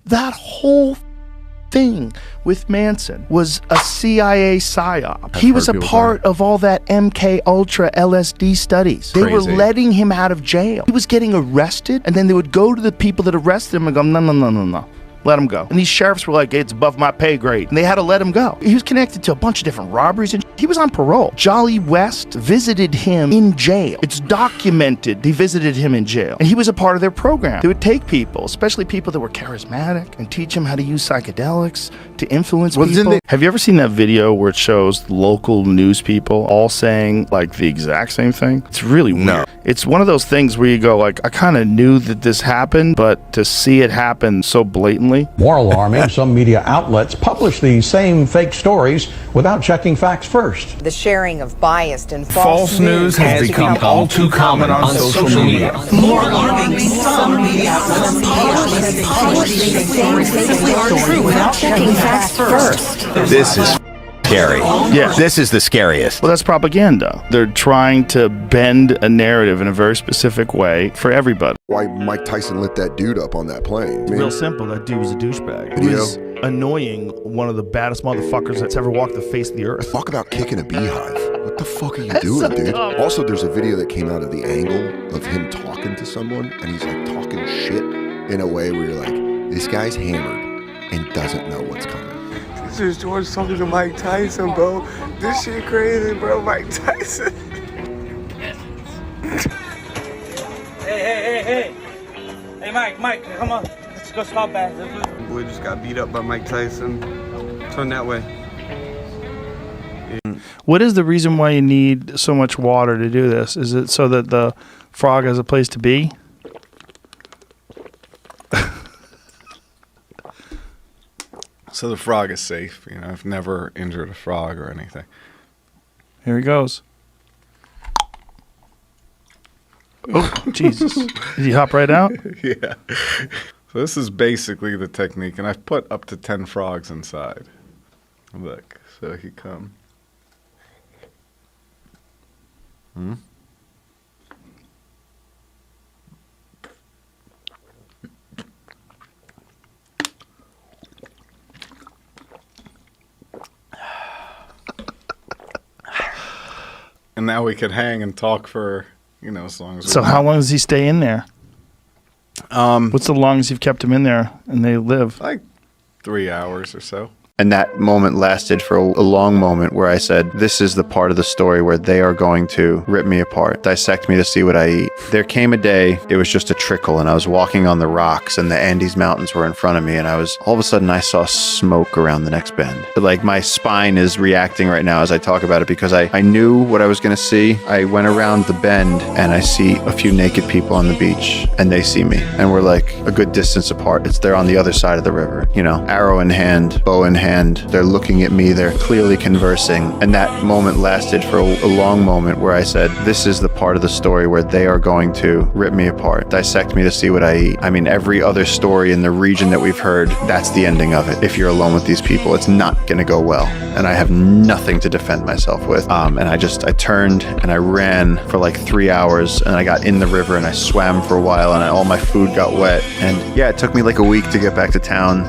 That whole thing with Manson was a CIA psyop. He was a part of all that MK Ultra LSD studies. They were letting him out of jail. He was getting arrested, and then they would go to the people that arrested him and go, no, no, no, no, no. Let him go. And these sheriffs were like, it's above my pay grade. And they had to let him go. He was connected to a bunch of different robberies, and he was on parole. Jolly West visited him in jail. It's documented they visited him in jail. And he was a part of their program. They would take people, especially people that were charismatic, and teach them how to use psychedelics to influence people. Have you ever seen that video where it shows local news people all saying like the exact same thing? It's really weird. No. It's one of those things where you go like, I kind of knew that this happened, but to see it happen so blatantly. More alarming, some media outlets publish these same fake stories without checking facts first. The sharing of biased and false news has become all too common on social media. More alarming, some media outlets publish these same fake stories without checking facts first. This is scary. Yeah. This is the scariest. Well, that's propaganda. They're trying to bend a narrative in a very specific way for everybody. Why Mike Tyson lit that dude up on that plane? It's real simple. That dude was a douchebag. He was annoying, one of the baddest motherfuckers that's ever walked the face of the earth. Talk about kicking a beehive. What the fuck are you doing, dude? Dumb. Also, there's a video that came out of the angle of him talking to someone, and he's like talking shit in a way where you're like, this guy's hammered and doesn't know what's coming. This is George talking to Mike Tyson, bro. This shit crazy, bro. Mike Tyson. Hey. Hey, Mike, come on. Let's go stop back. Boy just got beat up by Mike Tyson. Turn that way. What is the reason why you need so much water to do this? Is it so that the frog has a place to be? So the frog is safe. You know, I've never injured a frog or anything. Here he goes. Oh, Jesus. Did he hop right out? Yeah. So this is basically the technique, and I've put up to 10 frogs inside. Look, so he come. And now we could hang and talk for, you know, as long as. So how long does he stay in there? What's the longest you've kept him in there and they live? Like 3 hours or so. And that moment lasted for a long moment where I said, this is the part of the story where they are going to rip me apart, dissect me to see what I eat. There came a day, it was just a trickle, and I was walking on the rocks, and the Andes Mountains were in front of me, and all of a sudden I saw smoke around the next bend. But like my spine is reacting right now as I talk about it because I knew what I was going to see. I went around the bend, and I see a few naked people on the beach, and they see me, and we're like a good distance apart. They're on the other side of the river, you know, arrow in hand, bow in hand. They're looking at me, they're clearly conversing, and that moment lasted for a long moment where I said, this is the part of the story where they are going to rip me apart, dissect me to see what I eat. I mean, every other story in the region that we've heard, that's the ending of it. If you're alone with these people, it's not gonna go well, and I have nothing to defend myself with. And I turned and I ran for like 3 hours, and I got in the river and I swam for a while, and all my food got wet, and yeah, it took me like a week to get back to town.